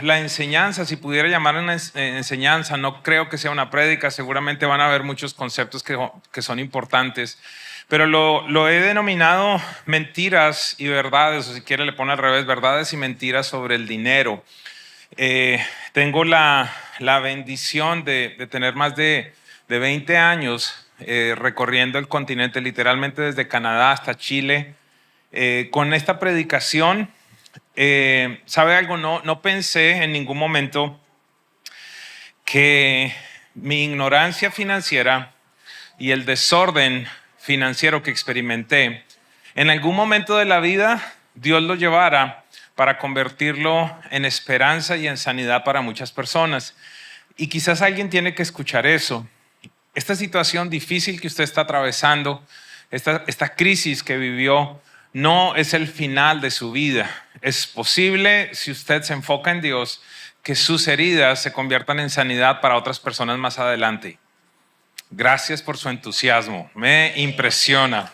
la enseñanza, si pudiera llamar una enseñanza, no creo que sea una prédica, seguramente van a haber muchos conceptos que son importantes, pero lo he denominado mentiras y verdades, o si quiere le pone al revés, verdades y mentiras sobre el dinero. Tengo la bendición de tener más de 20 años recorriendo el continente, literalmente desde Canadá hasta Chile, con esta predicación. ¿Sabe algo? No pensé en ningún momento que mi ignorancia financiera y el desorden financiero que experimenté, en algún momento de la vida Dios lo llevara para convertirlo en esperanza y en sanidad para muchas personas. Y quizás alguien tiene que escuchar eso. Esta situación difícil que usted está atravesando, esta crisis que vivió, no es el final de su vida. Es posible, si usted se enfoca en Dios, que sus heridas se conviertan en sanidad para otras personas más adelante. Gracias por su entusiasmo, me impresiona.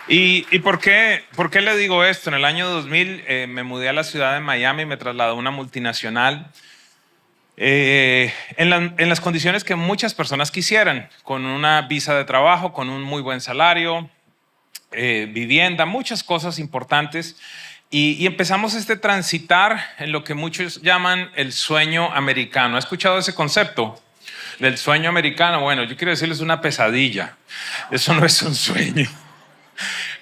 ¿Y por qué le digo esto? En el año 2000 me mudé a la ciudad de Miami, me trasladé a una multinacional. En las condiciones que muchas personas quisieran, con una visa de trabajo, con un muy buen salario, vivienda, muchas cosas importantes. Y empezamos transitar en lo que muchos llaman el sueño americano. ¿Ha escuchado ese concepto del sueño americano? Bueno, yo quiero decirles una pesadilla. Eso no es un sueño.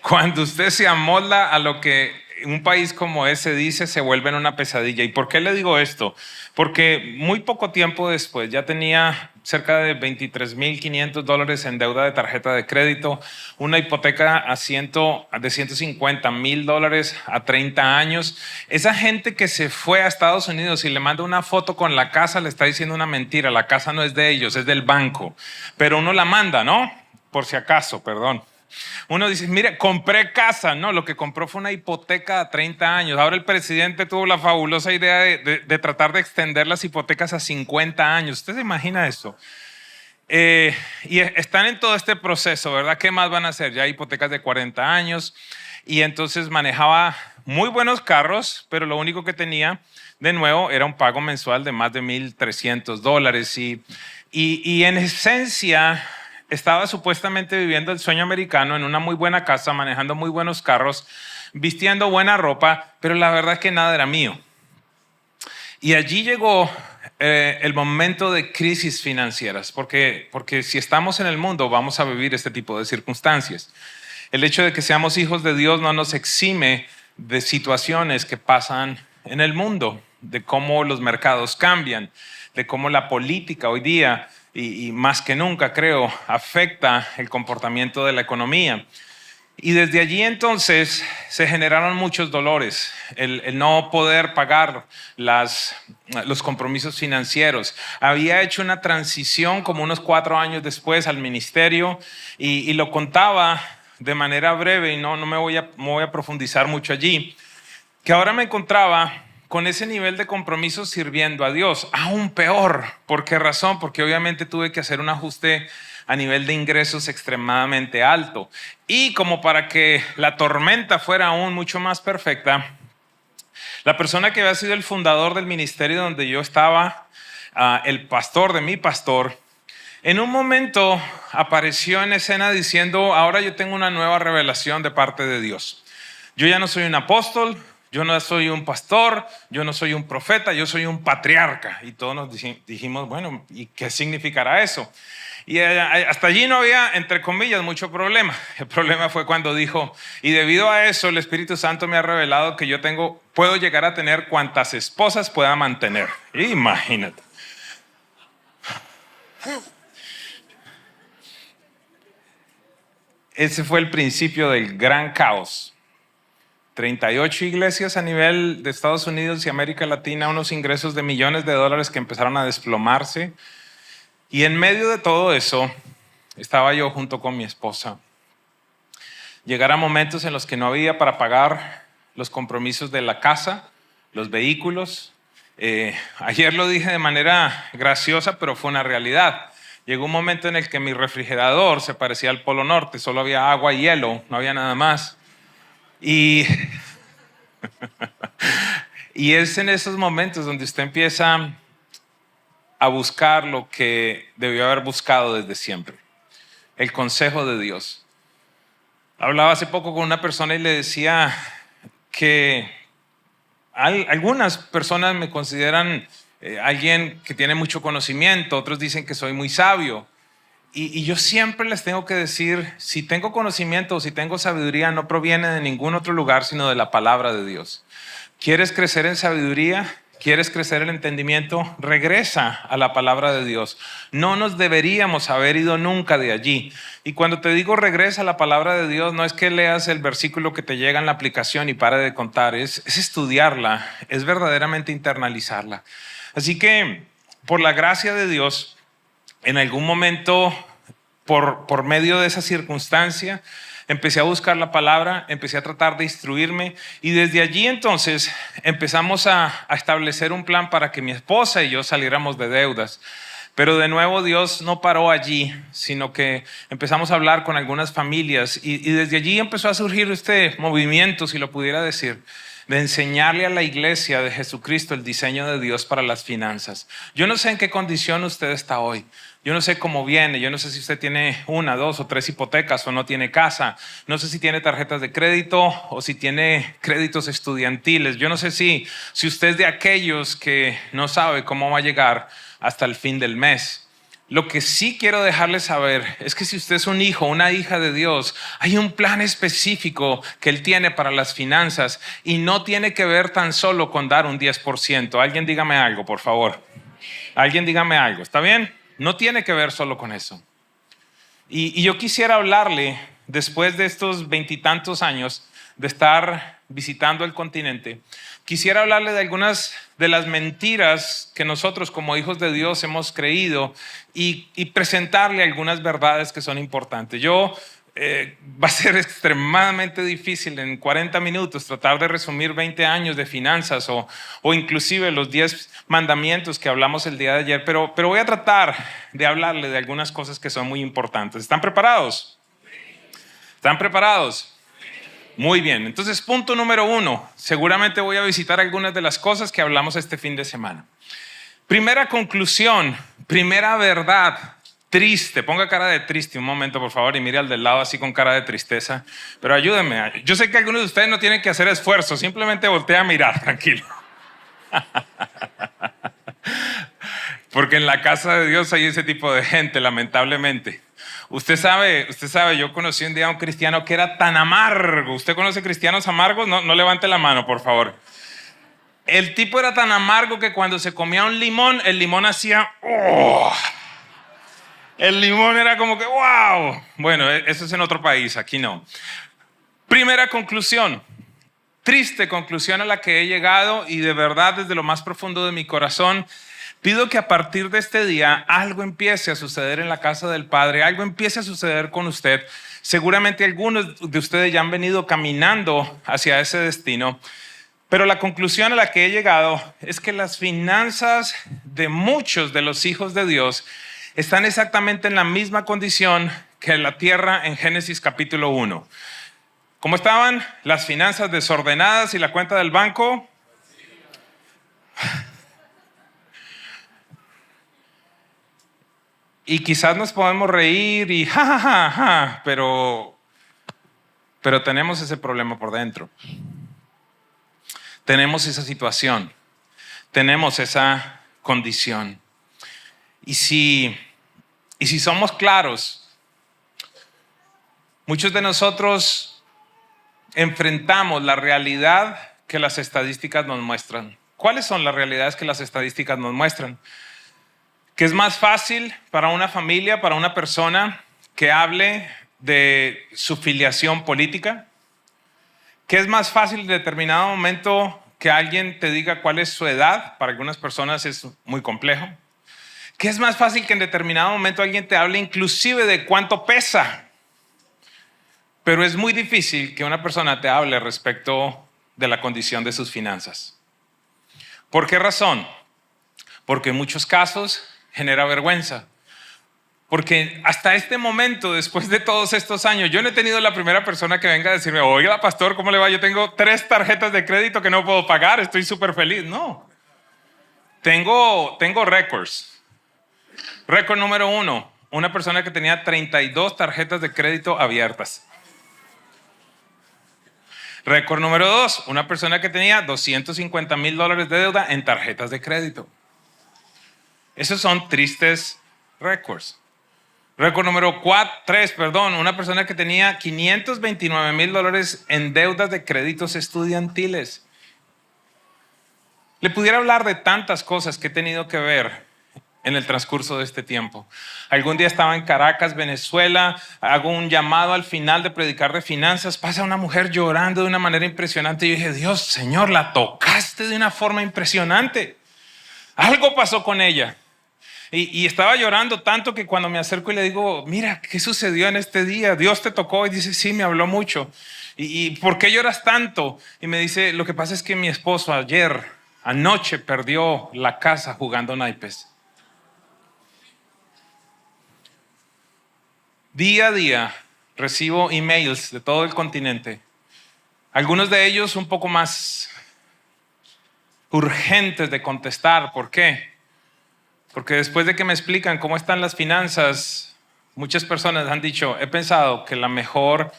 Cuando usted se amolda a lo que un país como ese dice, se vuelve en una pesadilla. ¿Y por qué le digo esto? Porque muy poco tiempo después ya tenía cerca de $23,500 en deuda de tarjeta de crédito, una hipoteca de $150,000 a 30 años. Esa gente que se fue a Estados Unidos y le manda una foto con la casa le está diciendo una mentira. La casa no es de ellos, es del banco. Pero uno la manda, ¿no? Por si acaso, perdón. Uno dice, mire, compré casa. No, lo que compró fue una hipoteca a 30 años. Ahora el presidente tuvo la fabulosa idea de tratar de extender las hipotecas a 50 años. ¿Usted se imagina eso? Y están en todo este proceso, ¿verdad? ¿Qué más van a hacer? Ya hay hipotecas de 40 años. Y entonces manejaba muy buenos carros, pero lo único que tenía, de nuevo, era un pago mensual de más de $1,300. Y en esencia estaba supuestamente viviendo el sueño americano en una muy buena casa, manejando muy buenos carros, vistiendo buena ropa, pero la verdad es que nada era mío. Y allí llegó el momento de crisis financieras, porque si estamos en el mundo vamos a vivir este tipo de circunstancias. El hecho de que seamos hijos de Dios no nos exime de situaciones que pasan en el mundo, de cómo los mercados cambian, de cómo la política hoy día y más que nunca, creo, afecta el comportamiento de la economía. Y desde allí entonces se generaron muchos dolores, el no poder pagar los compromisos financieros. Había hecho una transición como unos 4 años después al ministerio y lo contaba de manera breve y no me voy a profundizar mucho allí, que ahora me encontraba con ese nivel de compromiso sirviendo a Dios, aún peor. ¿Por qué razón? Porque obviamente tuve que hacer un ajuste a nivel de ingresos extremadamente alto. Y como para que la tormenta fuera aún mucho más perfecta, la persona que había sido el fundador del ministerio donde yo estaba, el pastor de mi pastor, en un momento apareció en escena diciendo, ahora yo tengo una nueva revelación de parte de Dios. Yo ya no soy un apóstol, yo no soy un pastor, yo no soy un profeta, yo soy un patriarca. Y todos nos dijimos, bueno, ¿y qué significará eso? Y hasta allí no había, entre comillas, mucho problema. El problema fue cuando dijo, y debido a eso el Espíritu Santo me ha revelado que puedo llegar a tener cuantas esposas pueda mantener. Imagínate. Ese fue el principio del gran caos. 38 iglesias a nivel de Estados Unidos y América Latina, unos ingresos de millones de dólares que empezaron a desplomarse. Y en medio de todo eso, estaba yo junto con mi esposa. Llegaron momentos en los que no había para pagar los compromisos de la casa, los vehículos. Ayer lo dije de manera graciosa, pero fue una realidad. Llegó un momento en el que mi refrigerador se parecía al Polo Norte, solo había agua y hielo, no había nada más. Y Y es en esos momentos donde usted empieza a buscar lo que debió haber buscado desde siempre, el consejo de Dios. Hablaba hace poco con una persona y le decía que algunas personas me consideran alguien que tiene mucho conocimiento, otros dicen que soy muy sabio. Y yo siempre les tengo que decir, si tengo conocimiento o si tengo sabiduría, no proviene de ningún otro lugar, sino de la palabra de Dios. ¿Quieres crecer en sabiduría? ¿Quieres crecer en entendimiento? Regresa a la palabra de Dios. No nos deberíamos haber ido nunca de allí. Y cuando te digo regresa a la palabra de Dios, no es que leas el versículo que te llega en la aplicación y pare de contar, es estudiarla, es verdaderamente internalizarla. Así que, por la gracia de Dios, en algún momento, por medio de esa circunstancia, empecé a buscar la palabra, empecé a tratar de instruirme y desde allí entonces empezamos a establecer un plan para que mi esposa y yo saliéramos de deudas. Pero de nuevo Dios no paró allí, sino que empezamos a hablar con algunas familias y desde allí empezó a surgir este movimiento, si lo pudiera decir, de enseñarle a la iglesia de Jesucristo el diseño de Dios para las finanzas. Yo no sé en qué condición usted está hoy. Yo no sé cómo viene, yo no sé si usted tiene 1, 2 o 3 hipotecas o no tiene casa. No sé si tiene tarjetas de crédito o si tiene créditos estudiantiles. Yo no sé si usted es de aquellos que no sabe cómo va a llegar hasta el fin del mes. Lo que sí quiero dejarles saber es que si usted es un hijo o una hija de Dios, hay un plan específico que Él tiene para las finanzas y no tiene que ver tan solo con dar un 10%. Alguien dígame algo, por favor. Alguien dígame algo, ¿está bien? No tiene que ver solo con eso. Y yo quisiera hablarle, después de estos 20 y tantos años de estar visitando el continente, quisiera hablarle de algunas de las mentiras que nosotros como hijos de Dios hemos creído y presentarle algunas verdades que son importantes. Va a ser extremadamente difícil en 40 minutos tratar de resumir 20 años de finanzas o inclusive los 10 mandamientos que hablamos el día de ayer, pero voy a tratar de hablarle de algunas cosas que son muy importantes. ¿Están preparados? ¿Están preparados? Muy bien, entonces punto número 1, seguramente voy a visitar algunas de las cosas que hablamos este fin de semana. Primera conclusión, primera verdad, triste, ponga cara de triste un momento por favor y mire al del lado así con cara de tristeza, pero ayúdenme, yo sé que algunos de ustedes no tienen que hacer esfuerzo, simplemente voltea a mirar, tranquilo. Porque en la casa de Dios hay ese tipo de gente, lamentablemente. Usted sabe, yo conocí un día a un cristiano que era tan amargo. ¿Usted conoce cristianos amargos? No levante la mano, por favor. El tipo era tan amargo que cuando se comía un limón, el limón hacía... ¡oh! El limón era como que ¡wow! Bueno, eso es en otro país, aquí no. Primera conclusión, triste conclusión a la que he llegado y de verdad desde lo más profundo de mi corazón, pido que a partir de este día algo empiece a suceder en la casa del Padre, algo empiece a suceder con usted. Seguramente algunos de ustedes ya han venido caminando hacia ese destino, pero la conclusión a la que he llegado es que las finanzas de muchos de los hijos de Dios están exactamente en la misma condición que la tierra en Génesis capítulo 1. ¿Cómo estaban? Las finanzas desordenadas y la cuenta del banco. Y quizás nos podemos reír y pero tenemos ese problema por dentro. Tenemos esa situación. Tenemos esa condición. Y si somos claros, muchos de nosotros enfrentamos la realidad que las estadísticas nos muestran. ¿Cuáles son las realidades que las estadísticas nos muestran? Que es más fácil para una familia, para una persona que hable de su filiación política, que es más fácil en determinado momento que alguien te diga cuál es su edad, para algunas personas es muy complejo, que es más fácil que en determinado momento alguien te hable inclusive de cuánto pesa, pero es muy difícil que una persona te hable respecto de la condición de sus finanzas. ¿Por qué razón? Porque en muchos casos genera vergüenza. Porque hasta este momento, después de todos estos años, yo no he tenido la primera persona que venga a decirme, oiga, pastor, ¿cómo le va? Yo tengo 3 tarjetas de crédito que no puedo pagar, estoy súper feliz. No, tengo récords. Récord número 1, una persona que tenía 32 tarjetas de crédito abiertas. Récord número 2, una persona que tenía $250,000 de deuda en tarjetas de crédito. Esos son tristes récords. Récord número 3, una persona que tenía $529,000 en deudas de créditos estudiantiles. Le pudiera hablar de tantas cosas que he tenido que ver en el transcurso de este tiempo. Algún día estaba en Caracas, Venezuela, hago un llamado al final de predicar de finanzas, pasa una mujer llorando de una manera impresionante y yo dije, Dios, Señor, la tocaste de una forma impresionante. Algo pasó con ella. Y estaba llorando tanto que cuando me acerco y le digo, mira, ¿qué sucedió en este día? Dios te tocó. Y dice, sí, me habló mucho. ¿Y por qué lloras tanto? Y me dice, lo que pasa es que mi esposo anoche perdió la casa jugando naipes. Día a día recibo emails de todo el continente. Algunos de ellos un poco más urgentes de contestar. ¿Por qué? Porque después de que me explican cómo están las finanzas, muchas personas han dicho, he pensado que la mejor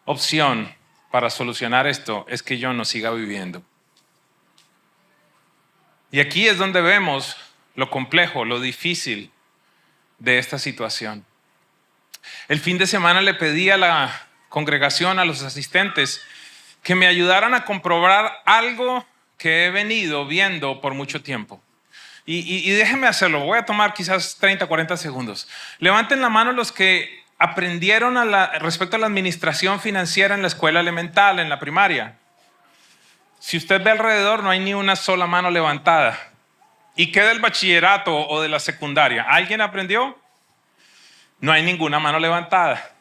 opción para solucionar esto es que yo no siga viviendo. Y aquí es donde vemos lo complejo, lo difícil de esta situación. El fin de semana le pedí a la congregación, a los asistentes, que me ayudaran a comprobar algo que he venido viendo por mucho tiempo. Y déjenme hacerlo, voy a tomar quizás 30, 40 segundos. Levanten la mano los que aprendieron respecto a la administración financiera en la escuela elemental, en la primaria. Si usted ve alrededor, no hay ni una sola mano levantada. ¿Y qué del bachillerato o de la secundaria? ¿Alguien aprendió? No hay ninguna mano levantada.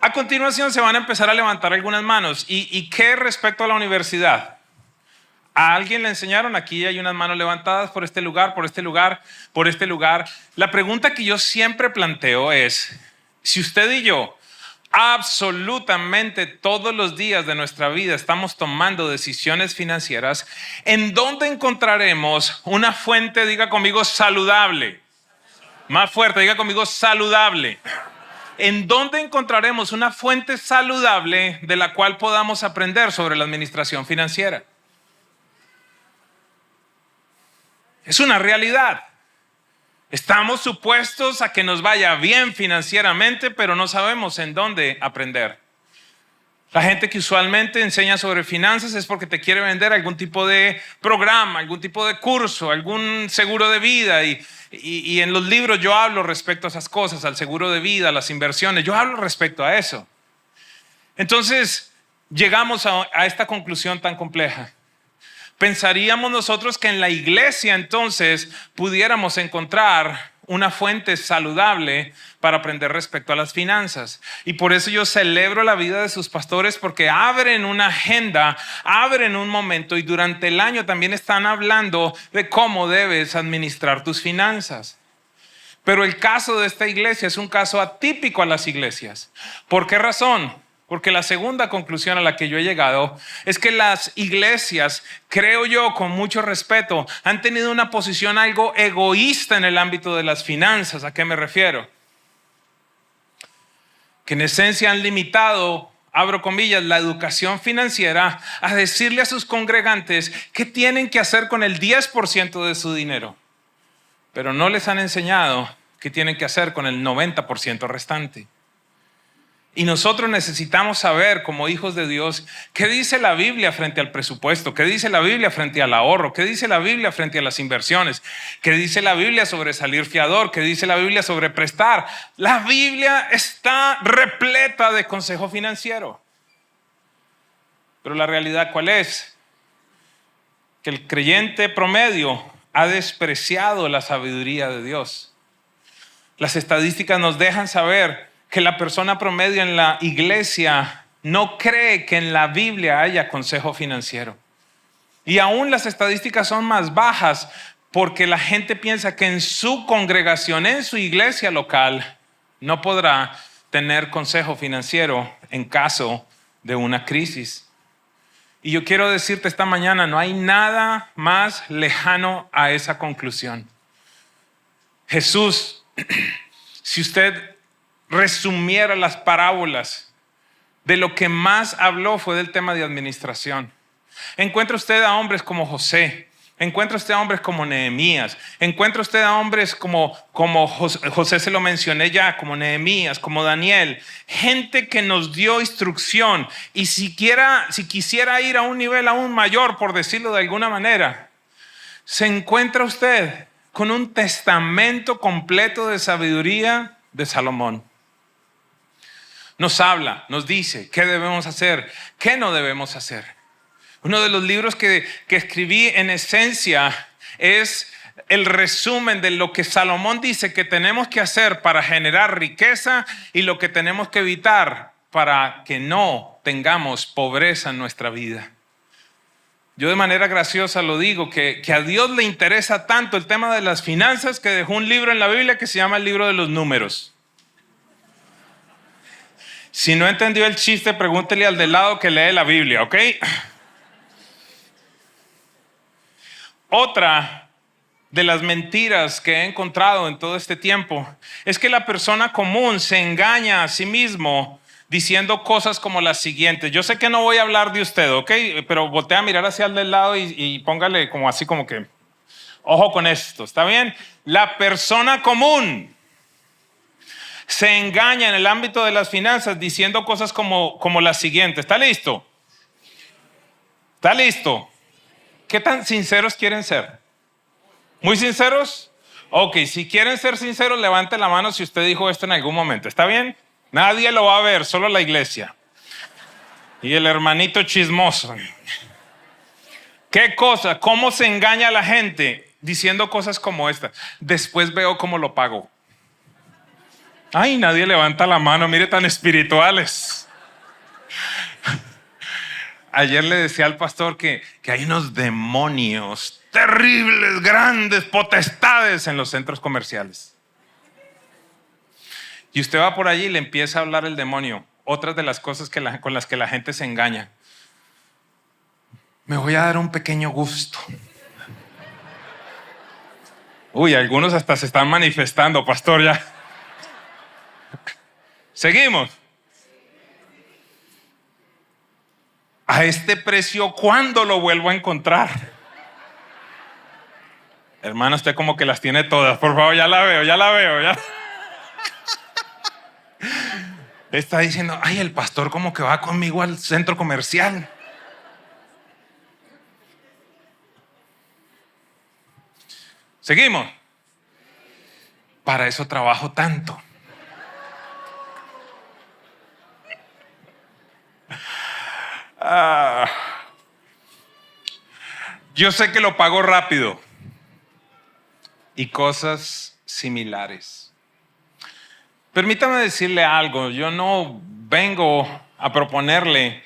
A continuación se van a empezar a levantar algunas manos. ¿Y qué respecto a la universidad? ¿A alguien le enseñaron? Aquí hay unas manos levantadas por este lugar, por este lugar, por este lugar. La pregunta que yo siempre planteo es, si usted y yo absolutamente todos los días de nuestra vida estamos tomando decisiones financieras, ¿en dónde encontraremos una fuente, diga conmigo, saludable? Más fuerte, diga conmigo, saludable. ¿En dónde encontraremos una fuente saludable de la cual podamos aprender sobre la administración financiera? Es una realidad. Estamos supuestos a que nos vaya bien financieramente, pero no sabemos en dónde aprender. La gente que usualmente enseña sobre finanzas es porque te quiere vender algún tipo de programa, algún tipo de curso, algún seguro de vida. Y en los libros yo hablo respecto a esas cosas, al seguro de vida, a las inversiones. Yo hablo respecto a eso. Entonces, llegamos a esta conclusión tan compleja. Pensaríamos nosotros que en la iglesia entonces pudiéramos encontrar una fuente saludable para aprender respecto a las finanzas. Y por eso yo celebro la vida de sus pastores, porque abren una agenda, abren un momento y durante el año también están hablando de cómo debes administrar tus finanzas. Pero el caso de esta iglesia es un caso atípico a las iglesias. ¿Por qué razón? Porque la segunda conclusión a la que yo he llegado es que las iglesias, creo yo con mucho respeto, han tenido una posición algo egoísta en el ámbito de las finanzas. ¿A qué me refiero? Que en esencia han limitado, abro comillas, la educación financiera a decirle a sus congregantes qué tienen que hacer con el 10% de su dinero. Pero no les han enseñado qué tienen que hacer con el 90% restante. Y nosotros necesitamos saber, como hijos de Dios, qué dice la Biblia frente al presupuesto, qué dice la Biblia frente al ahorro, qué dice la Biblia frente a las inversiones, qué dice la Biblia sobre salir fiador, qué dice la Biblia sobre prestar. La Biblia está repleta de consejo financiero. Pero la realidad, ¿cuál es? Que el creyente promedio ha despreciado la sabiduría de Dios. Las estadísticas nos dejan saber que la persona promedio en la iglesia no cree que en la Biblia haya consejo financiero. Y aún las estadísticas son más bajas porque la gente piensa que en su congregación, en su iglesia local, no podrá tener consejo financiero en caso de una crisis. Y yo quiero decirte esta mañana, no hay nada más lejano a esa conclusión. Jesús, si usted resumiera las parábolas, de lo que más habló fue del tema de administración. Encuentra usted a hombres como José, encuentra usted a hombres como Nehemías, encuentra usted a hombres como José se lo mencioné ya, como Nehemías, como Daniel, gente que nos dio instrucción y si quisiera ir a un nivel aún mayor, por decirlo de alguna manera, se encuentra usted con un testamento completo de sabiduría de Salomón. Nos habla, nos dice qué debemos hacer, qué no debemos hacer. Uno de los libros que escribí en esencia es el resumen de lo que Salomón dice que tenemos que hacer para generar riqueza y lo que tenemos que evitar para que no tengamos pobreza en nuestra vida. Yo de manera graciosa lo digo, que a Dios le interesa tanto el tema de las finanzas que dejó un libro en la Biblia que se llama el libro de los números. Si no entendió el chiste, pregúntele al de lado que lee la Biblia, ¿ok? Otra de las mentiras que he encontrado en todo este tiempo es que la persona común se engaña a sí mismo diciendo cosas como las siguientes. Yo sé que no voy a hablar de usted, ¿ok? Pero voltea a mirar hacia el del lado y póngale como así como que, ojo con esto, ¿está bien? La persona común se engaña en el ámbito de las finanzas diciendo cosas como las siguientes. ¿Está listo? ¿Está listo? ¿Qué tan sinceros quieren ser? ¿Muy sinceros? Ok, si quieren ser sinceros, levante la mano si usted dijo esto en algún momento. ¿Está bien? Nadie lo va a ver, solo la iglesia. Y el hermanito chismoso. ¿Qué cosa? ¿Cómo se engaña a la gente diciendo cosas como esta? Después veo cómo lo pago. Ay, nadie levanta la mano, mire tan espirituales. Ayer le decía al pastor que hay unos demonios terribles, grandes, potestades en los centros comerciales. Y usted va por allí y le empieza a hablar el demonio. Otras de las cosas con las que la gente se engaña. Me voy a dar un pequeño gusto. Uy, algunos hasta se están manifestando, pastor, ya. Seguimos. A este precio, ¿cuándo lo vuelvo a encontrar? Hermano, usted como que las tiene todas. Por favor, ya la veo. Ya. Está diciendo, ay, el pastor como que va conmigo al centro comercial. Seguimos. Para eso trabajo tanto. Yo sé que lo pago rápido y cosas similares. Permítame decirle algo, yo no vengo a proponerle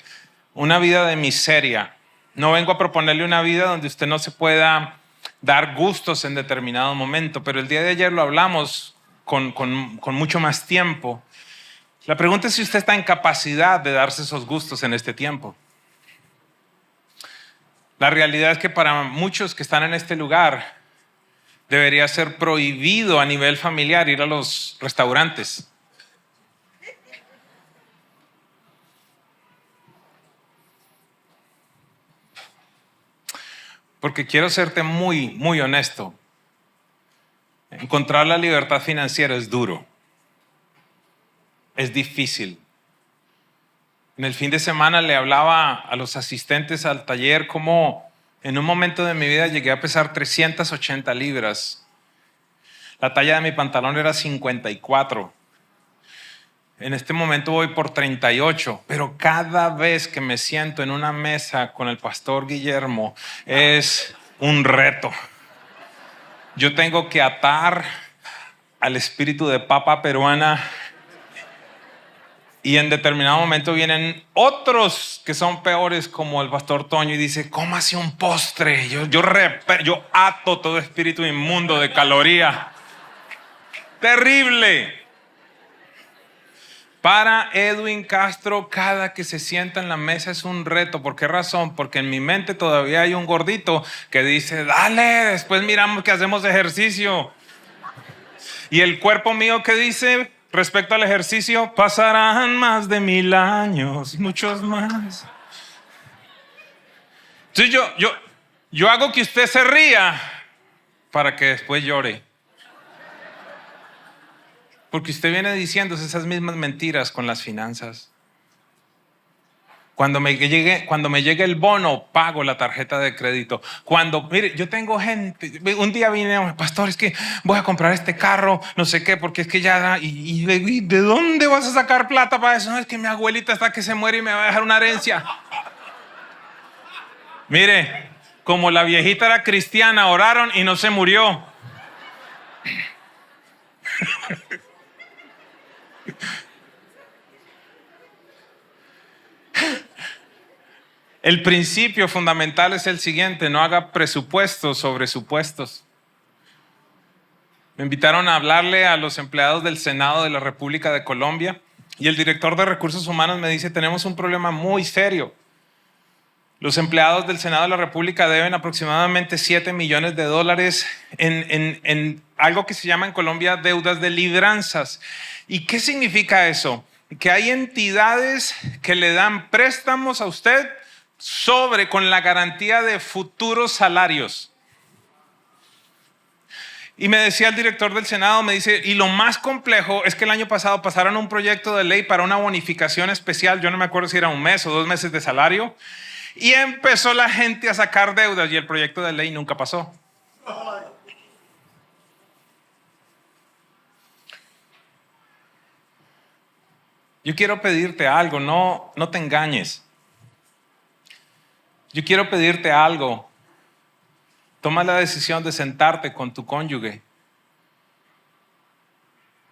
una vida de miseria, no vengo a proponerle una vida donde usted no se pueda dar gustos en determinado momento, pero el día de ayer lo hablamos con mucho más tiempo. La pregunta es si usted está en capacidad de darse esos gustos en este tiempo. La realidad es que para muchos que están en este lugar debería ser prohibido a nivel familiar ir a los restaurantes. Porque quiero serte muy, muy honesto. Encontrar la libertad financiera es duro. Es difícil. En el fin de semana le hablaba a los asistentes al taller cómo en un momento de mi vida llegué a pesar 380 libras. La talla de mi pantalón era 54. En este momento voy por 38, pero cada vez que me siento en una mesa con el pastor Guillermo es un reto. Yo tengo que atar al espíritu de papa peruana Y en determinado momento vienen otros que son peores, como el pastor Toño, y dice, cómase un postre. Yo ato todo espíritu inmundo de caloría. Terrible. Para Edwin Castro, cada que se sienta en la mesa es un reto. ¿Por qué razón? Porque en mi mente todavía hay un gordito que dice, dale, después miramos que hacemos ejercicio. Y el cuerpo mío que dice respecto al ejercicio, pasarán más de 1000 años, muchos más. Entonces yo hago que usted se ría para que después llore. Porque usted viene diciéndose esas mismas mentiras con las finanzas. Cuando me llegue el bono, pago la tarjeta de crédito. Mire, yo tengo gente, un día vine, pastor, es que voy a comprar este carro, no sé qué, porque es que ya, y ¿de dónde vas a sacar plata para eso? No, es que mi abuelita está que se muere y me va a dejar una herencia. Mire, como la viejita era cristiana, oraron y no se murió. El principio fundamental es el siguiente: no haga presupuestos sobre supuestos. Me invitaron a hablarle a los empleados del Senado de la República de Colombia y el director de Recursos Humanos me dice, tenemos un problema muy serio. Los empleados del Senado de la República deben aproximadamente $7 millones en algo que se llama en Colombia deudas de libranzas. ¿Y qué significa eso? Que hay entidades que le dan préstamos a usted con la garantía de futuros salarios. Y me decía el director del Senado, me dice, y lo más complejo es que el año pasado pasaron un proyecto de ley para una bonificación especial, yo no me acuerdo si era 1 mes o 2 meses de salario, y empezó la gente a sacar deudas y el proyecto de ley nunca pasó. Yo quiero pedirte algo, no te engañes. Yo quiero pedirte algo. Toma la decisión de sentarte con tu cónyuge.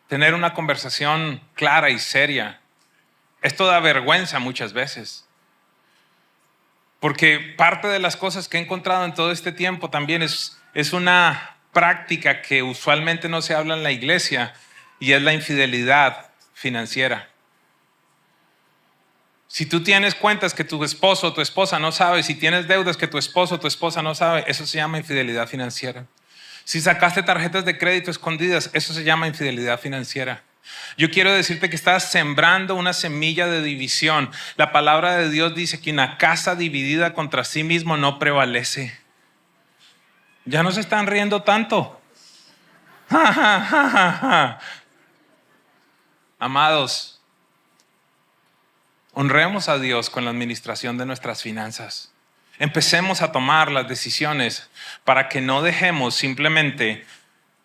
Tener una conversación clara y seria. Esto da vergüenza muchas veces. Porque parte de las cosas que he encontrado en todo este tiempo también es una práctica que usualmente no se habla en la iglesia y es la infidelidad financiera. Si tú tienes cuentas que tu esposo o tu esposa no sabe, si tienes deudas que tu esposo o tu esposa no sabe, eso se llama infidelidad financiera. Si sacaste tarjetas de crédito escondidas, eso se llama infidelidad financiera. Yo quiero decirte que estás sembrando una semilla de división. La palabra de Dios dice que una casa dividida contra sí mismo no prevalece. Ya no se están riendo tanto. Amados, honremos a Dios con la administración de nuestras finanzas. Empecemos a tomar las decisiones para que no dejemos simplemente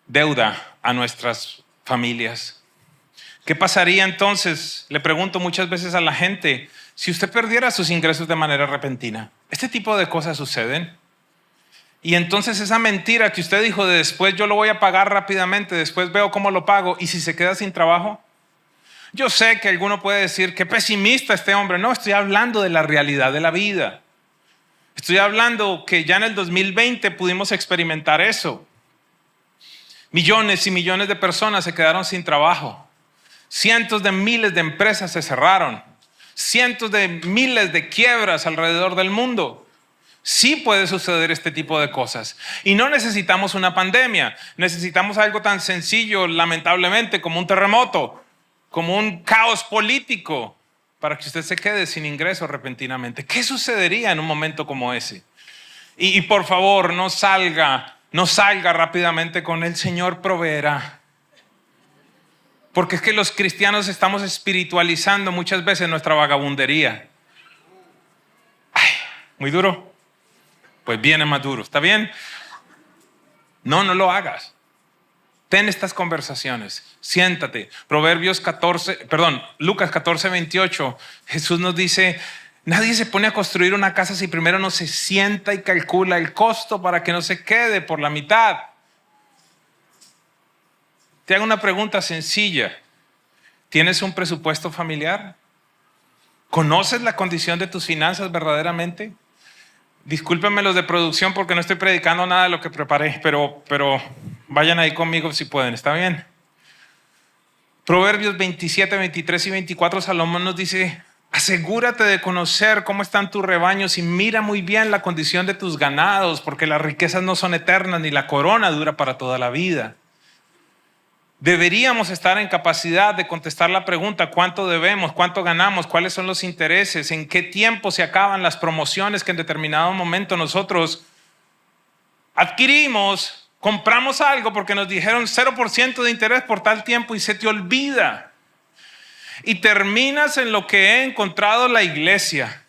deuda a nuestras familias. ¿Qué pasaría entonces? Le pregunto muchas veces a la gente, si usted perdiera sus ingresos de manera repentina. Este tipo de cosas suceden. Y entonces esa mentira que usted dijo de después yo lo voy a pagar rápidamente, después veo cómo lo pago, y si se queda sin trabajo. Yo sé que alguno puede decir, qué pesimista este hombre. No, estoy hablando de la realidad de la vida. Estoy hablando que ya en el 2020 pudimos experimentar eso. Millones y millones de personas se quedaron sin trabajo. Cientos de miles de empresas se cerraron. Cientos de miles de quiebras alrededor del mundo. Sí puede suceder este tipo de cosas. Y no necesitamos una pandemia. Necesitamos algo tan sencillo, lamentablemente, como un terremoto, como un caos político, para que usted se quede sin ingresos repentinamente. ¿Qué sucedería en un momento como ese? Y por favor, no salga rápidamente con el Señor proveerá. Porque es que los cristianos estamos espiritualizando muchas veces nuestra vagabundería. Ay, muy duro. Pues viene más duro, ¿está bien? No lo hagas. Ten estas conversaciones, siéntate. Lucas 14:28, Jesús nos dice, nadie se pone a construir una casa si primero no se sienta y calcula el costo para que no se quede por la mitad. Te hago una pregunta sencilla. ¿Tienes un presupuesto familiar? ¿Conoces la condición de tus finanzas verdaderamente? Discúlpenme los de producción porque no estoy predicando nada de lo que preparé, pero vayan ahí conmigo si pueden, ¿está bien? Proverbios 27, 23 y 24, Salomón nos dice: asegúrate de conocer cómo están tus rebaños y mira muy bien la condición de tus ganados, porque las riquezas no son eternas ni la corona dura para toda la vida. Deberíamos estar en capacidad de contestar la pregunta: ¿cuánto debemos? ¿Cuánto ganamos? ¿Cuáles son los intereses? ¿En qué tiempo se acaban las promociones que en determinado momento nosotros adquirimos? Compramos algo porque nos dijeron 0% de interés por tal tiempo y se te olvida. Y terminas en lo que he encontrado la iglesia,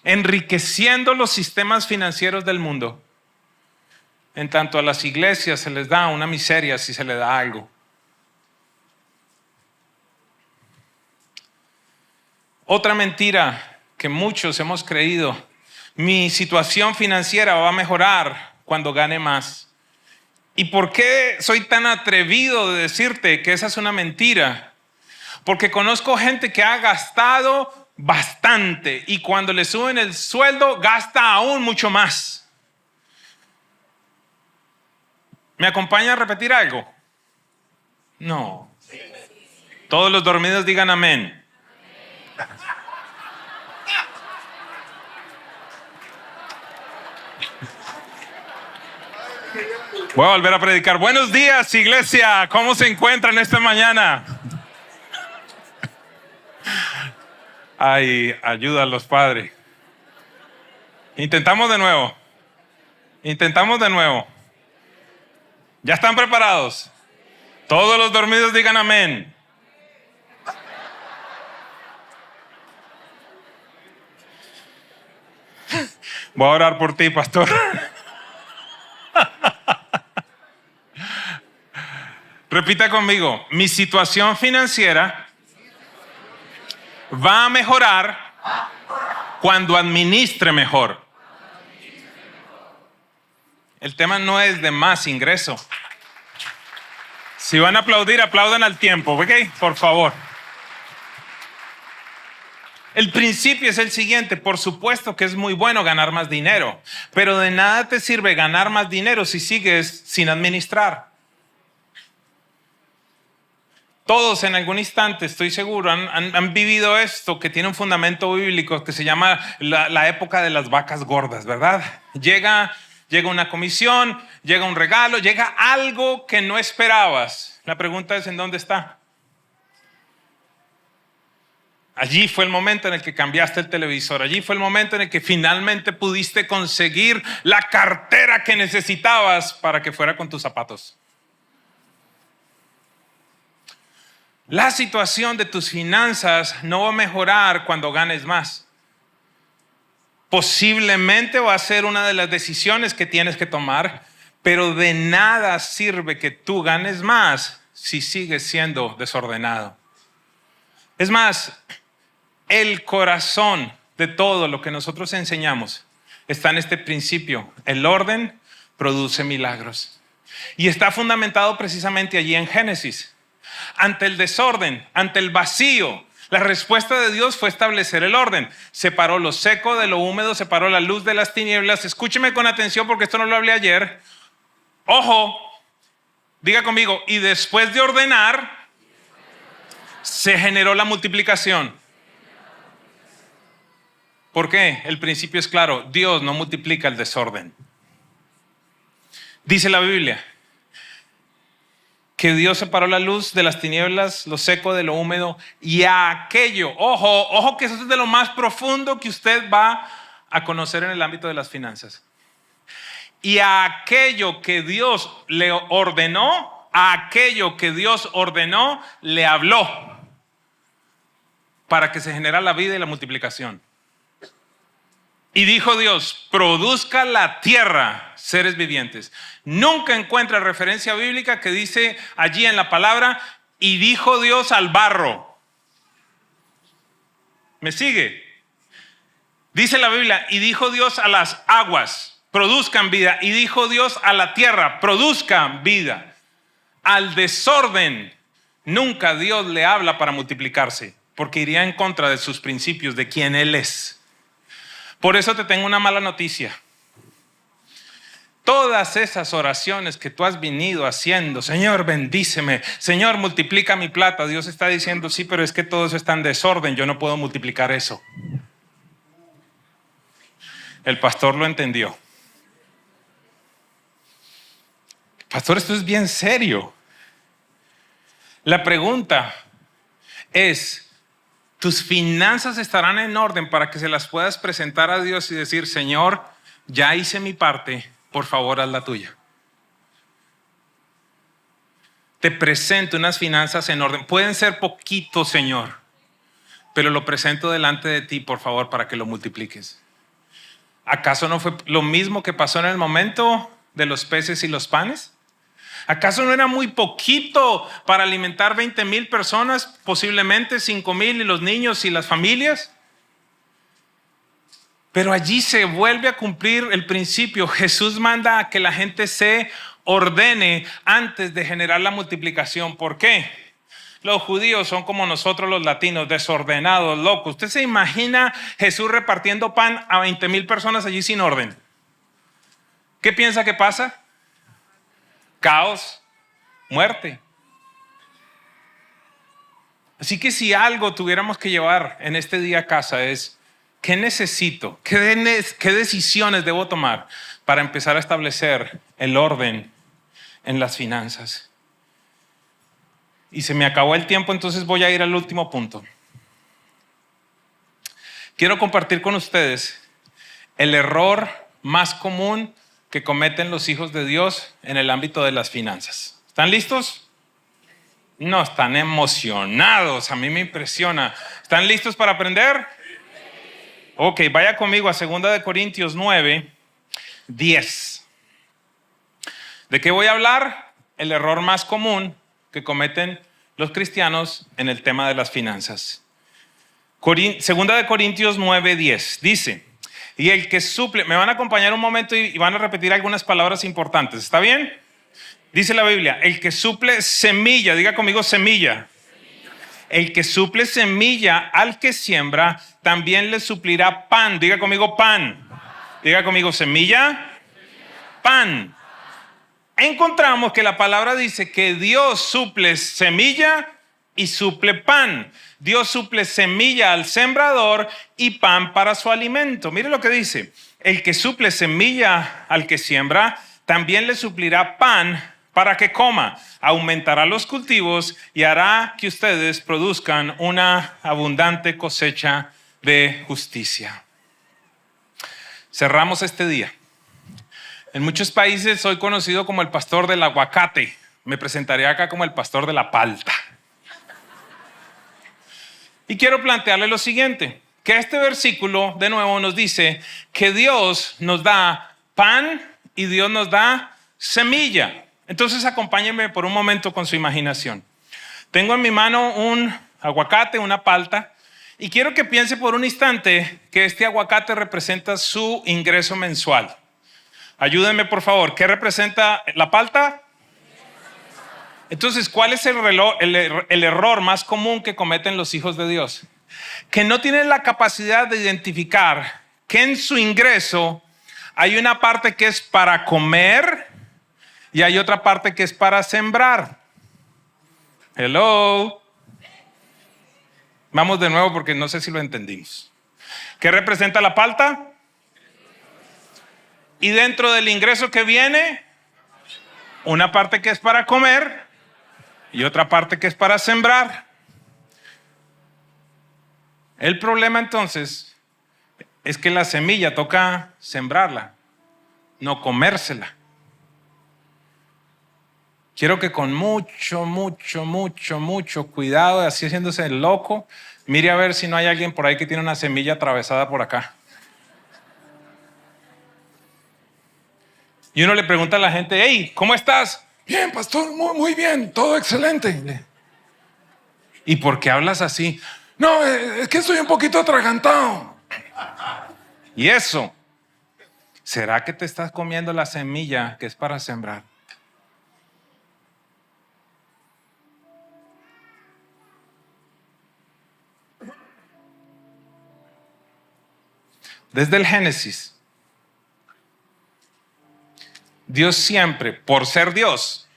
enriqueciendo los sistemas financieros del mundo. En tanto a las iglesias se les da una miseria si se les da algo. Otra mentira que muchos hemos creído: mi situación financiera va a mejorar cuando gane más. ¿Y por qué soy tan atrevido de decirte que esa es una mentira? Porque conozco gente que ha gastado bastante y cuando le suben el sueldo gasta aún mucho más. ¿Me acompaña a repetir algo? No. Todos los dormidos digan amén. Voy a volver a predicar. Buenos días, iglesia. ¿Cómo se encuentran esta mañana? Ay, ayúdalos, Padre. Intentamos de nuevo. ¿Ya están preparados? Todos los dormidos digan amén. Voy a orar por ti, pastor. Repita conmigo: mi situación financiera va a mejorar cuando administre mejor. El tema no es de más ingreso. Si van a aplaudir, aplaudan al tiempo, ¿ok? Por favor. El principio es el siguiente: por supuesto que es muy bueno ganar más dinero, pero de nada te sirve ganar más dinero si sigues sin administrar. Todos en algún instante, estoy seguro, han vivido esto que tiene un fundamento bíblico que se llama la época de las vacas gordas, ¿verdad? Llega una comisión, llega un regalo, llega algo que no esperabas. La pregunta es: ¿en dónde está? Allí fue el momento en el que cambiaste el televisor. Allí fue el momento en el que finalmente pudiste conseguir la cartera que necesitabas para que fuera con tus zapatos. La situación de tus finanzas no va a mejorar cuando ganes más. Posiblemente va a ser una de las decisiones que tienes que tomar, pero de nada sirve que tú ganes más si sigues siendo desordenado. Es más, el corazón de todo lo que nosotros enseñamos está en este principio: el orden produce milagros. Y está fundamentado precisamente allí en Génesis. Ante el desorden, ante el vacío, la respuesta de Dios fue establecer el orden. Separó lo seco de lo húmedo, separó la luz de las tinieblas. Escúcheme con atención porque esto no lo hablé ayer. Ojo, diga conmigo: y después de ordenar, se generó la multiplicación. ¿Por qué? El principio es claro: Dios no multiplica el desorden. Dice la Biblia que Dios separó la luz de las tinieblas, lo seco de lo húmedo, y a aquello, ojo que eso es de lo más profundo que usted va a conocer en el ámbito de las finanzas. Y a aquello que Dios le ordenó, le habló para que se generara la vida y la multiplicación. Y dijo Dios: produzca la tierra seres vivientes. Nunca encuentra referencia bíblica que dice allí en la palabra: y dijo Dios al barro. ¿Me sigue? Dice la Biblia: y dijo Dios a las aguas, produzcan vida. Y dijo Dios a la tierra: produzcan vida. Al desorden, nunca Dios le habla para multiplicarse. porque iría en contra de sus principios, de quién Él es. Por eso te tengo una mala noticia. Todas esas oraciones que tú has venido haciendo, Señor, bendíceme, Señor, multiplica mi plata. Dios está diciendo, sí, pero es que todo eso está en desorden, yo no puedo multiplicar eso. El pastor lo entendió. Pastor, esto es bien serio. La pregunta es, ¿tus finanzas estarán en orden para que se las puedas presentar a Dios y decir, Señor, ya hice mi parte, por favor, haz la tuya? Te presento unas finanzas en orden. Pueden ser poquitos, Señor, pero lo presento delante de ti, por favor, para que lo multipliques. ¿Acaso no fue lo mismo que pasó en el momento de los peces y los panes? ¿Acaso no era muy poquito para alimentar 20,000 personas, posiblemente 5,000 y los niños y las familias? Pero allí se vuelve a cumplir el principio. Jesús manda a que la gente se ordene antes de generar la multiplicación. ¿Por qué? Los judíos son como nosotros los latinos, desordenados, locos. ¿Usted se imagina Jesús repartiendo pan a 20,000 personas allí sin orden? ¿Qué piensa que pasa? Caos, muerte. Así que si algo tuviéramos que llevar en este día a casa es, ¿qué necesito? ¿Qué decisiones debo tomar para empezar a establecer el orden en las finanzas? Y se me acabó el tiempo, entonces voy a ir al último punto. Quiero compartir con ustedes el error más común que cometen los hijos de Dios en el ámbito de las finanzas. ¿Están listos? No, están emocionados. A mí me impresiona. ¿Están listos para aprender? Ok, vaya conmigo a 2 Corintios 9, 10. ¿De qué voy a hablar? El error más común que cometen los cristianos en el tema de las finanzas. 2 Corintios 9, 10. Dice, y el que suple, me van a acompañar un momento y van a repetir algunas palabras importantes. ¿Está bien? Dice la Biblia, el que suple semilla, diga conmigo semilla. El que suple semilla al que siembra, también le suplirá pan. Diga conmigo pan. Diga conmigo semilla, pan. Encontramos que la palabra dice que Dios suple semilla y suple pan. Dios suple semilla al sembrador y pan para su alimento. Mire lo que dice. El que suple semilla al que siembra, también le suplirá pan para que coma. Aumentará los cultivos y hará que ustedes produzcan una abundante cosecha de justicia. Cerramos este día. En muchos países soy conocido como el pastor del aguacate. Me presentaré acá como el pastor de la palta. Y quiero plantearle lo siguiente, que este versículo de nuevo nos dice que Dios nos da pan y Dios nos da semilla. Entonces acompáñenme por un momento con su imaginación. Tengo en mi mano un aguacate, una palta, y quiero que piense por un instante que este aguacate representa su ingreso mensual. Ayúdenme por favor, ¿qué representa la palta? Entonces, ¿cuál es el error más común que cometen los hijos de Dios? Que no tienen la capacidad de identificar que en su ingreso hay una parte que es para comer y hay otra parte que es para sembrar. Hello. Vamos de nuevo porque no sé si lo entendimos. ¿Qué representa la palta? Y dentro del ingreso que viene, una parte que es para comer y otra parte que es para sembrar. El problema entonces es que la semilla toca sembrarla, no comérsela. Quiero que con mucho cuidado, así haciéndose el loco, mire a ver si no hay alguien por ahí que tiene una semilla atravesada por acá. Y uno le pregunta a la gente, hey, ¿cómo estás? Bien, pastor, muy bien, todo excelente. ¿Y por qué hablas así? No, es que estoy un poquito atragantado. ¿Y eso? ¿Será que te estás comiendo la semilla que es para sembrar? desde el Génesis, Dios siempre, por ser Dios,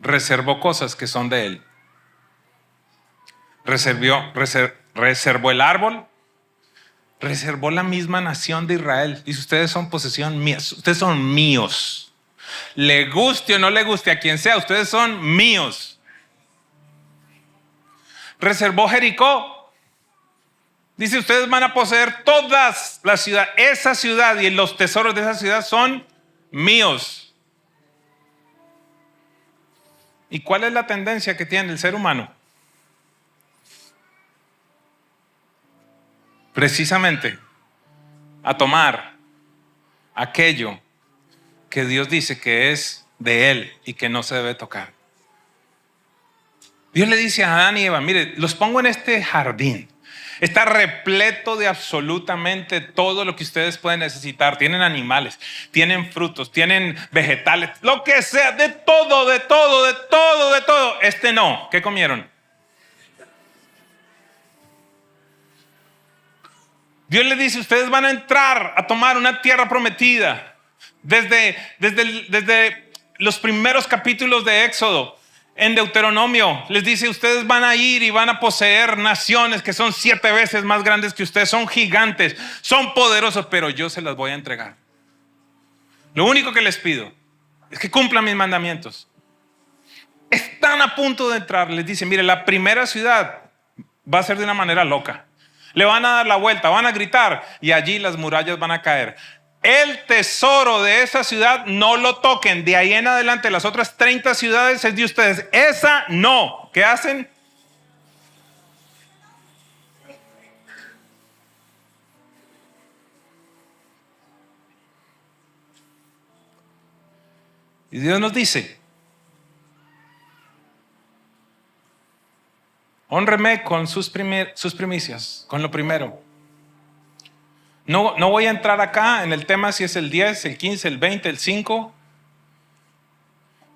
reservó cosas que son de Él. Reservó el árbol, reservó la misma nación de Israel. Dice, ustedes son posesión mía, ustedes son míos. Le guste o no le guste a quien sea, ustedes son míos. Reservó Jericó. Dice, ustedes van a poseer todas las ciudades. Esa ciudad y los tesoros de esa ciudad son míos. ¿Y cuál es la tendencia que tiene el ser humano? Precisamente a tomar aquello que Dios dice que es de Él y que no se debe tocar. Dios le dice a Adán y Eva, mire, los pongo en este jardín. Está repleto de absolutamente todo lo que ustedes pueden necesitar. Tienen animales, tienen frutos, tienen vegetales, lo que sea, de todo, de todo, de todo, de todo. Este no. ¿Qué comieron? Dios les dice, ustedes van a entrar a tomar una tierra prometida. Desde los primeros capítulos de Éxodo, en Deuteronomio, les dice, ustedes van a ir y van a poseer naciones que son 7 veces más grandes que ustedes. Son gigantes, son poderosos, pero yo se las voy a entregar. Lo único que les pido es que cumplan mis mandamientos. Están a punto de entrar, les dice, mire, la primera ciudad va a ser de una manera loca. Le van a dar la vuelta, van a gritar y allí las murallas van a caer. El tesoro de esa ciudad no lo toquen. De ahí en adelante las otras 30 ciudades es de ustedes. Esa no. ¿Qué hacen? Y Dios nos dice, hónreme con sus primicias, con lo primero. No voy a entrar acá en el tema si es el 10, el 15, el 20, el 5.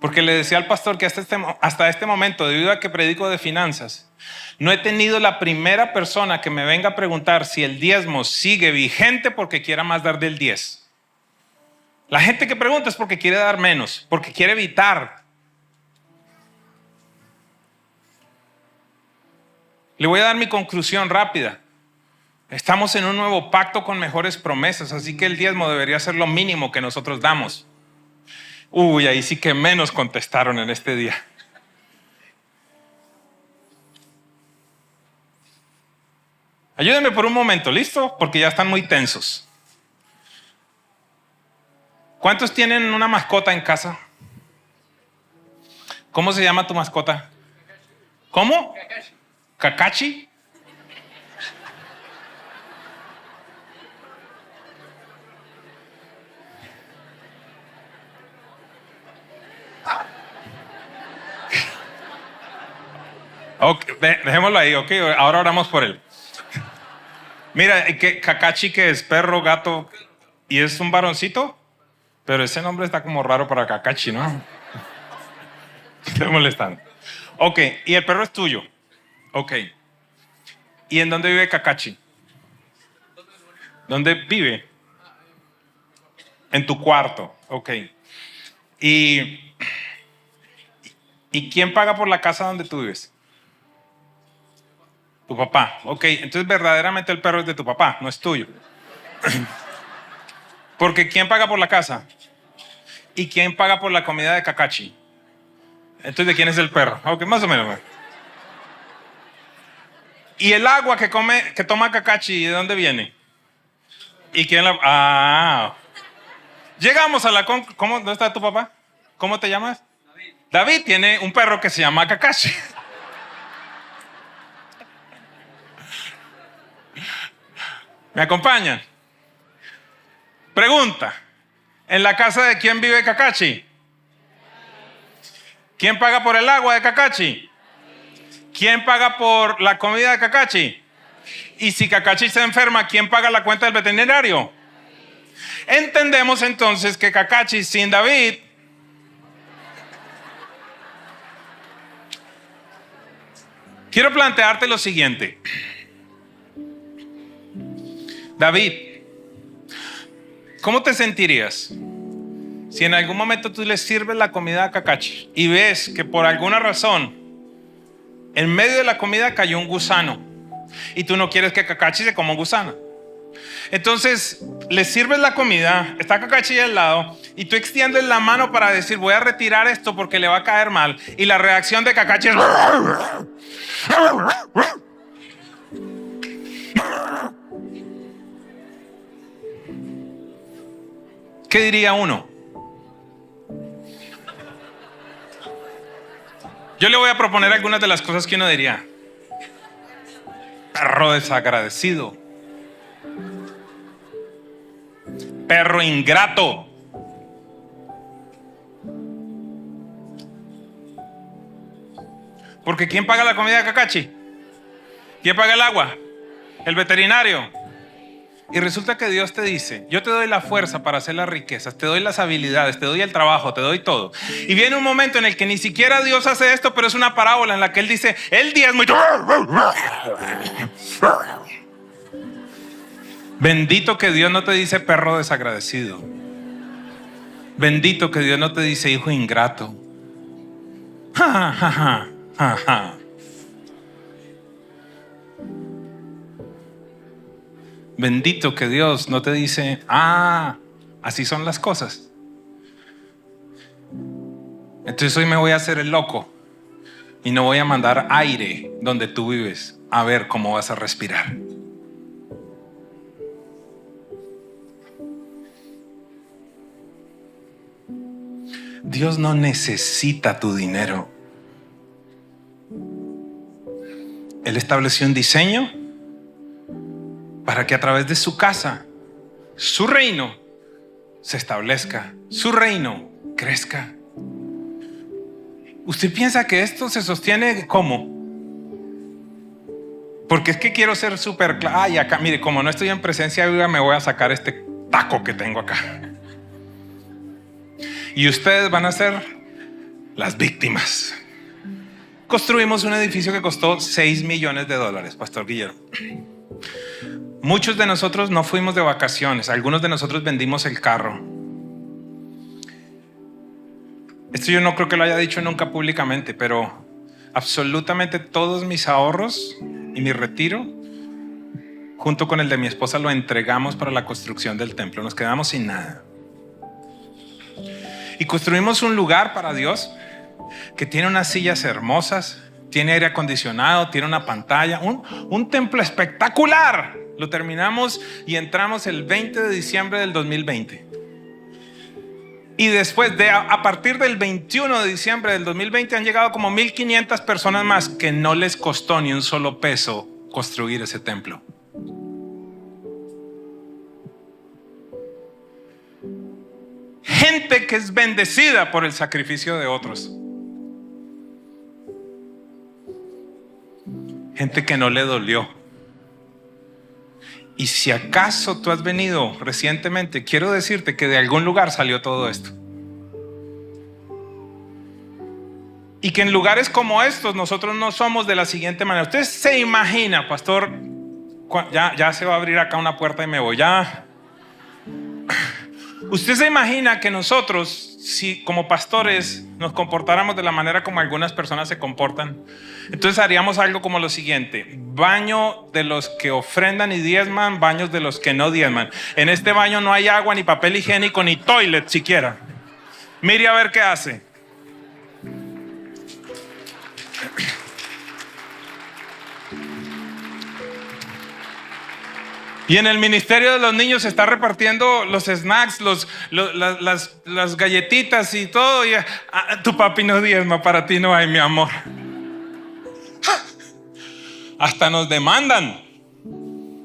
Porque le decía al pastor que hasta este momento, debido a que predico de finanzas, no he tenido la primera persona que me venga a preguntar si el diezmo sigue vigente porque quiera más dar del 10. La gente que pregunta es porque quiere dar menos, porque quiere evitar. Le voy a dar mi conclusión rápida. Estamos en un nuevo pacto con mejores promesas, así que el diezmo debería ser lo mínimo que nosotros damos. Uy, ahí sí que menos contestaron en este día. Ayúdenme por un momento, ¿listo? Porque ya están muy tensos. ¿Cuántos tienen una mascota en casa? ¿Cómo se llama tu mascota? ¿Cómo? ¿Kakashi? Okay, dejémoslo ahí, ok. Ahora oramos por él. Mira, Kakashi, que es perro, gato y es un varoncito, pero ese nombre está como raro para Kakashi, ¿no? Estoy molestando. Ok, y el perro es tuyo. Ok. ¿Y en dónde vive Kakashi? ¿Dónde vive? En tu cuarto. Ok. ¿Y quién paga por la casa donde tú vives? Tu papá. Ok, entonces verdaderamente el perro es de tu papá, no es tuyo. Porque ¿quién paga por la casa? ¿Y quién paga por la comida de Kakashi? Entonces, ¿de quién es el perro? Ok, más o menos. ¿Y el agua que toma Kakashi, de dónde viene? ¿Y quién la...? Ah. Llegamos a la... ¿Cómo? ¿Dónde está tu papá? ¿Cómo te llamas? David. David tiene un perro que se llama Kakashi. ¿Me acompañan? Pregunta. ¿En la casa de quién vive Kakashi? ¿Quién paga por el agua de Kakashi? ¿Quién paga por la comida de Kakashi? Y si Kakashi se enferma, ¿quién paga la cuenta del veterinario? Entendemos entonces que Kakashi sin David quiero plantearte lo siguiente. David, ¿cómo te sentirías si en algún momento tú le sirves la comida a Kakashi y ves que por alguna razón en medio de la comida cayó un gusano y tú no quieres que Kakashi se coma un gusano? Entonces le sirves la comida, está Kakashi al lado y tú extiendes la mano para decir voy a retirar esto porque le va a caer mal, y la reacción de Kakashi es ¿qué diría uno? Yo le voy a proponer algunas de las cosas que uno diría. Perro desagradecido. Perro ingrato. Porque ¿quién paga la comida de Kakashi? ¿Quién paga el agua? El veterinario. Y resulta que Dios te dice, yo te doy la fuerza para hacer las riquezas, te doy las habilidades, te doy el trabajo, te doy todo. Y viene un momento en el que ni siquiera Dios hace esto, pero es una parábola en la que Él dice, el diezmo. Bendito que Dios no te dice perro desagradecido. Bendito que Dios no te dice hijo ingrato. Ja, ja, ja, ja, ja. Bendito que Dios no te dice, así son las cosas. Entonces hoy me voy a hacer el loco y no voy a mandar aire donde tú vives a ver cómo vas a respirar. Dios no necesita tu dinero. Él estableció un diseño para que a través de su casa, su reino se establezca, su reino crezca. ¿Usted piensa que esto se sostiene cómo? Porque es que quiero ser súper claro. Acá, mire, como no estoy en presencia viva, me voy a sacar este taco que tengo acá. Y ustedes van a ser las víctimas. Construimos un edificio que costó $6 millones, Pastor Guillermo. Muchos de nosotros no fuimos de vacaciones, algunos de nosotros vendimos el carro. Esto yo no creo que lo haya dicho nunca públicamente, pero absolutamente todos mis ahorros y mi retiro, junto con el de mi esposa, lo entregamos para la construcción del templo. Nos quedamos sin nada. Y construimos un lugar para Dios que tiene unas sillas hermosas, tiene aire acondicionado, tiene una pantalla, un templo espectacular. Lo terminamos y entramos el 20 de diciembre del 2020. Y después a partir del 21 de diciembre del 2020 han llegado como 1,500 personas más que no les costó ni un solo peso construir ese templo. Gente que es bendecida por el sacrificio de otros. Gente que no le dolió. Y si acaso tú has venido recientemente, quiero decirte que de algún lugar salió todo esto. Y que en lugares como estos nosotros no somos de la siguiente manera. Usted se imagina, pastor, ya se va a abrir acá una puerta y me voy. Ya. Usted se imagina que nosotros, si como pastores nos comportáramos de la manera como algunas personas se comportan, entonces haríamos algo como lo siguiente: baño de los que ofrendan y diezman, baños de los que no diezman. En este baño no hay agua, ni papel higiénico, ni toilet siquiera. Mire a ver qué hace. Y en el ministerio de los niños se está repartiendo los snacks, las galletitas y todo. Y tu papi no diezma, para ti no hay, mi amor. Hasta nos demandan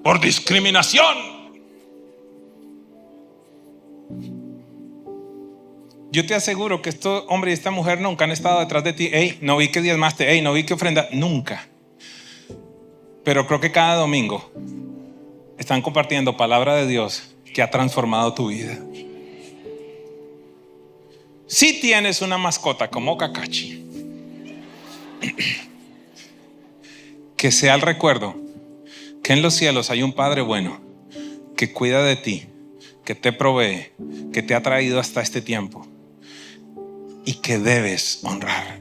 por discriminación. Yo te aseguro que este hombre y esta mujer nunca han estado detrás de ti. Hey, no vi que diezmaste. Hey, no vi que ofrenda. Nunca. Pero creo que cada domingo están compartiendo palabra de Dios que ha transformado tu vida. Si tienes una mascota como Kakashi, que sea el recuerdo que en los cielos hay un Padre bueno que cuida de ti, que te provee, que te ha traído hasta este tiempo y que debes honrar.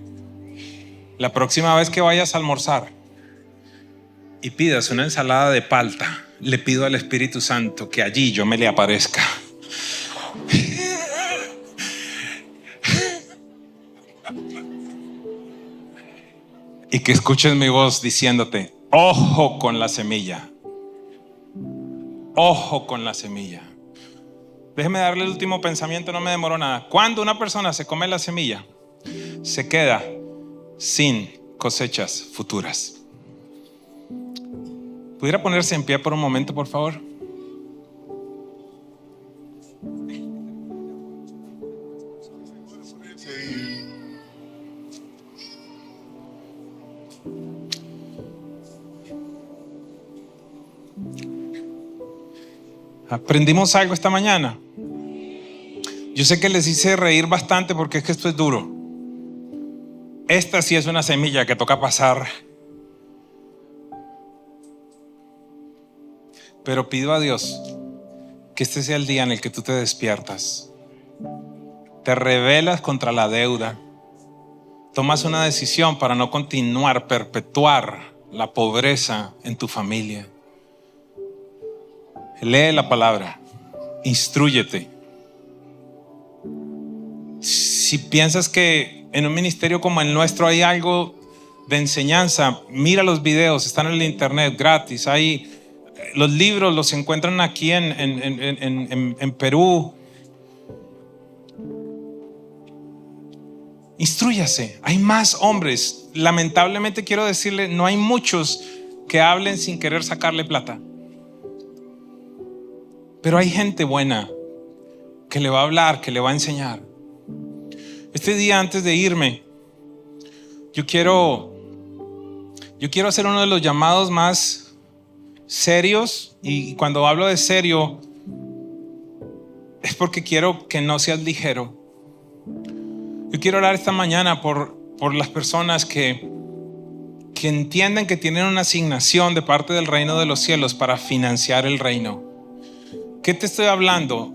La próxima vez que vayas a almorzar y pidas una ensalada de palta, le pido al Espíritu Santo que allí yo me le aparezca. Y que escuches mi voz diciéndote: ojo con la semilla. Ojo con la semilla. Déjeme darle el último pensamiento, no me demoro nada. Cuando una persona se come la semilla, se queda sin cosechas futuras. ¿Pudiera ponerse en pie por un momento, por favor? ¿Aprendimos algo esta mañana? Yo sé que les hice reír bastante porque es que esto es duro. Esta sí es una semilla que toca pasar. Pero pido a Dios que este sea el día en el que tú te despiertas, te rebelas contra la deuda, tomas una decisión para no continuar, perpetuar la pobreza en tu familia. Lee la palabra, instrúyete. Si piensas que en un ministerio como el nuestro hay algo de enseñanza, mira los videos, están en el internet gratis. Hay los libros, los encuentran aquí en Perú. Instrúyase. Hay más hombres. Lamentablemente quiero decirle, no hay muchos que hablen sin querer sacarle plata. Pero hay gente buena que le va a hablar, que le va a enseñar. Este día antes de irme, yo quiero hacer uno de los llamados más serios, y cuando hablo de serio es porque quiero que no seas ligero. Yo quiero orar esta mañana por las personas que entienden que tienen una asignación de parte del reino de los cielos para financiar el reino. ¿Qué te estoy hablando?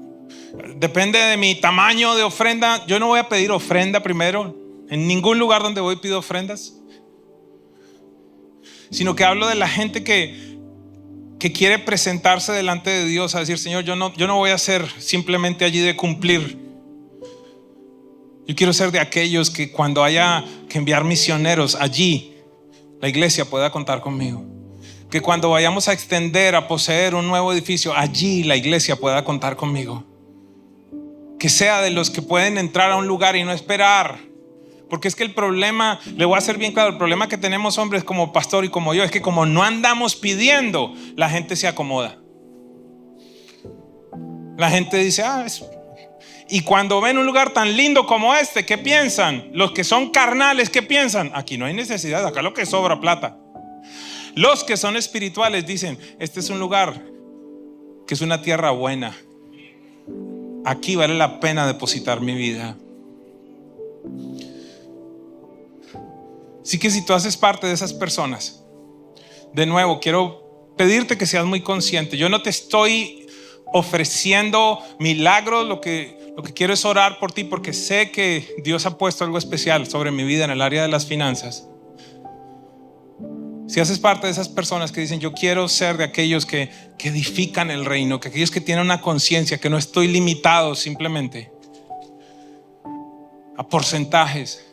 Depende de mi tamaño de ofrenda. Yo no voy a pedir ofrenda primero. En ningún lugar donde voy pido ofrendas. Sino que hablo de la gente que quiere presentarse delante de Dios a decir: Señor, yo no voy a ser simplemente allí de cumplir. Yo quiero ser de aquellos que cuando haya que enviar misioneros allí, la iglesia pueda contar conmigo. Que cuando vayamos a extender, a poseer un nuevo edificio, allí la iglesia pueda contar conmigo. Que sea de los que pueden entrar a un lugar y no esperar. Porque es que el problema, le voy a hacer bien claro, el problema que tenemos hombres como pastor y como yo es que como no andamos pidiendo, la gente se acomoda. La gente dice: y cuando ven un lugar tan lindo como este, ¿qué piensan? Los que son carnales, ¿qué piensan? Aquí no hay necesidad, acá lo que sobra plata. Los que son espirituales dicen: este es un lugar que es una tierra buena. Aquí vale la pena depositar mi vida. Así que si tú haces parte de esas personas, de nuevo quiero pedirte que seas muy consciente. Yo no te estoy ofreciendo milagros, lo que quiero es orar por ti, porque sé que Dios ha puesto algo especial sobre mi vida en el área de las finanzas. Si haces parte de esas personas que dicen: yo quiero ser de aquellos que edifican el reino, que aquellos que tienen una conciencia, que no estoy limitado simplemente a porcentajes,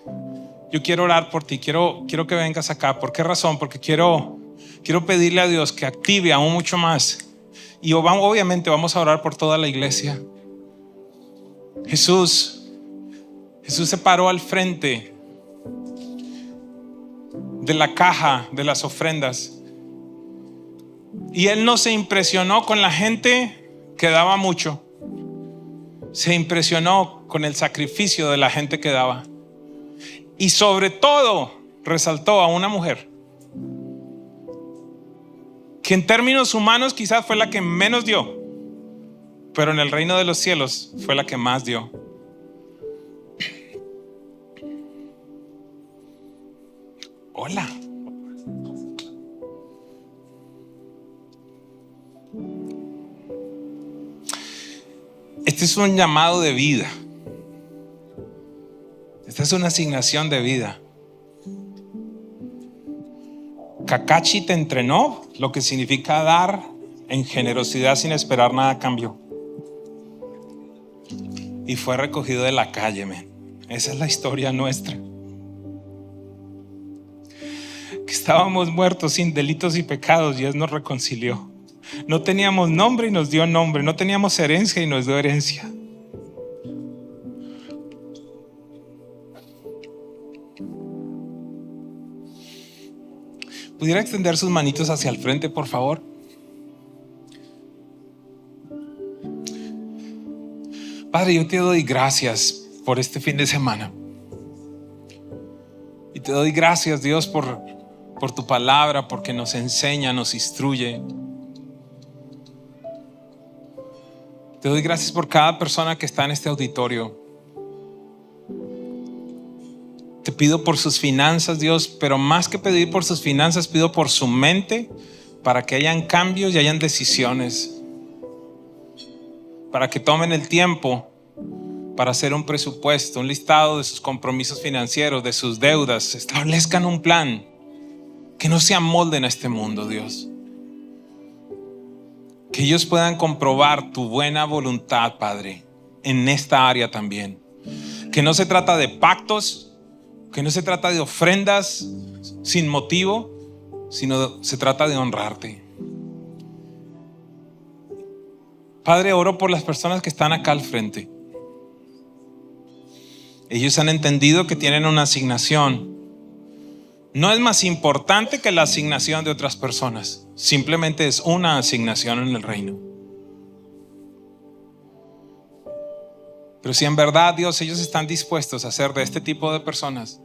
yo quiero orar por ti, quiero que vengas acá. ¿Por qué razón? Porque quiero pedirle a Dios que active aún mucho más. Y obviamente vamos a orar por toda la iglesia. Jesús se paró al frente de la caja de las ofrendas y él no se impresionó con la gente que daba mucho, se impresionó con el sacrificio de la gente que daba, y sobre todo resaltó a una mujer que en términos humanos quizás fue la que menos dio, pero en el reino de los cielos fue la que más dio. Hola. Este es un llamado de vida. Esta es una asignación de vida. Kakashi te entrenó, lo que significa dar en generosidad sin esperar nada a cambio. Y fue recogido de la calle, men. Esa es la historia nuestra. Que estábamos muertos sin delitos y pecados, Dios nos reconcilió. No teníamos nombre y nos dio nombre. No teníamos herencia y nos dio herencia. ¿Pudiera extender sus manitos hacia el frente, por favor? Padre, yo te doy gracias por este fin de semana. Y te doy gracias, Dios, por tu palabra, porque nos enseña, nos instruye. Te doy gracias por cada persona que está en este auditorio. Te pido por sus finanzas, Dios, pero más que pedir por sus finanzas, pido por su mente, para que hayan cambios y hayan decisiones, para que tomen el tiempo para hacer un presupuesto, un listado de sus compromisos financieros, de sus deudas, establezcan un plan, que no se amolden a este mundo, Dios. Que ellos puedan comprobar tu buena voluntad, Padre, en esta área también. Que no se trata de pactos, que no se trata de ofrendas sin motivo, sino se trata de honrarte. Padre, oro por las personas que están acá al frente. Ellos han entendido que tienen una asignación. No es más importante que la asignación de otras personas. Simplemente es una asignación en el reino. Pero si en verdad, Dios, ellos están dispuestos a ser de este tipo de personas.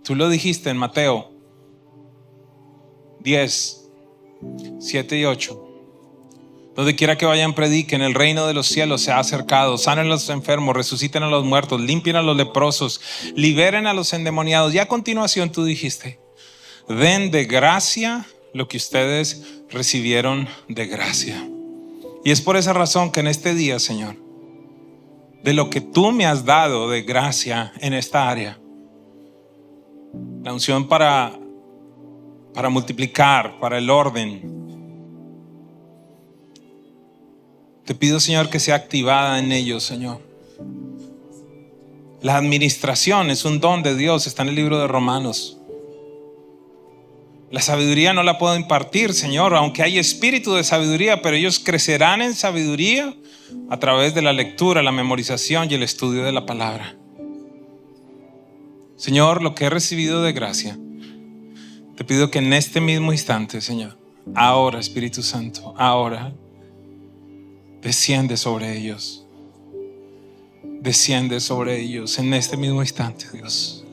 Tú lo dijiste en Mateo 10, 7 y 8. Donde quiera que vayan, prediquen, el reino de los cielos se ha acercado. Sanen a los enfermos, resuciten a los muertos, limpien a los leprosos, liberen a los endemoniados. Y a continuación tú dijiste: den de gracia lo que ustedes recibieron de gracia. Y es por esa razón que en este día, Señor, de lo que tú me has dado de gracia en esta área, la unción para multiplicar, para el orden, te pido, Señor, que sea activada en ellos, Señor. La administración es un don de Dios, está en el libro de Romanos. La sabiduría no la puedo impartir, Señor, aunque hay espíritu de sabiduría, pero ellos crecerán en sabiduría a través de la lectura, la memorización y el estudio de la palabra. Señor, lo que he recibido de gracia, te pido que en este mismo instante, Señor, ahora, Espíritu Santo, ahora, desciende sobre ellos. Desciende sobre ellos en este mismo instante, Dios.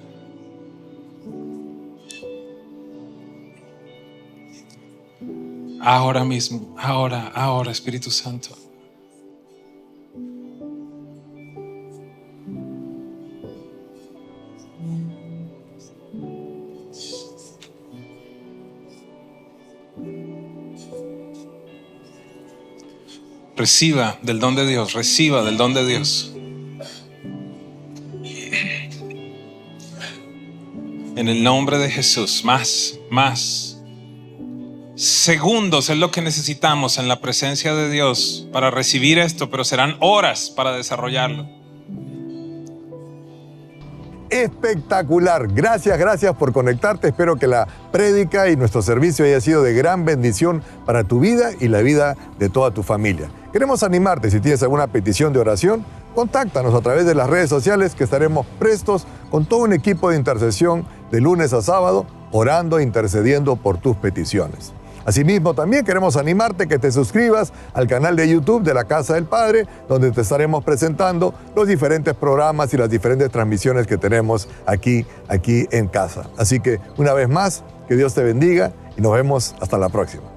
Ahora mismo, ahora, Espíritu Santo. Reciba del don de Dios, reciba del don de Dios. En el nombre de Jesús, más segundos es lo que necesitamos en la presencia de Dios para recibir esto, pero serán horas para desarrollarlo. Espectacular. Gracias por conectarte. Espero que la prédica y nuestro servicio haya sido de gran bendición para tu vida y la vida de toda tu familia. Queremos animarte. Si tienes alguna petición de oración, contáctanos a través de las redes sociales, que estaremos prestos con todo un equipo de intercesión de lunes a sábado, orando e intercediendo por tus peticiones. Asimismo, también queremos animarte que te suscribas al canal de YouTube de la Casa del Padre, donde te estaremos presentando los diferentes programas y las diferentes transmisiones que tenemos aquí en casa. Así que, una vez más, que Dios te bendiga y nos vemos hasta la próxima.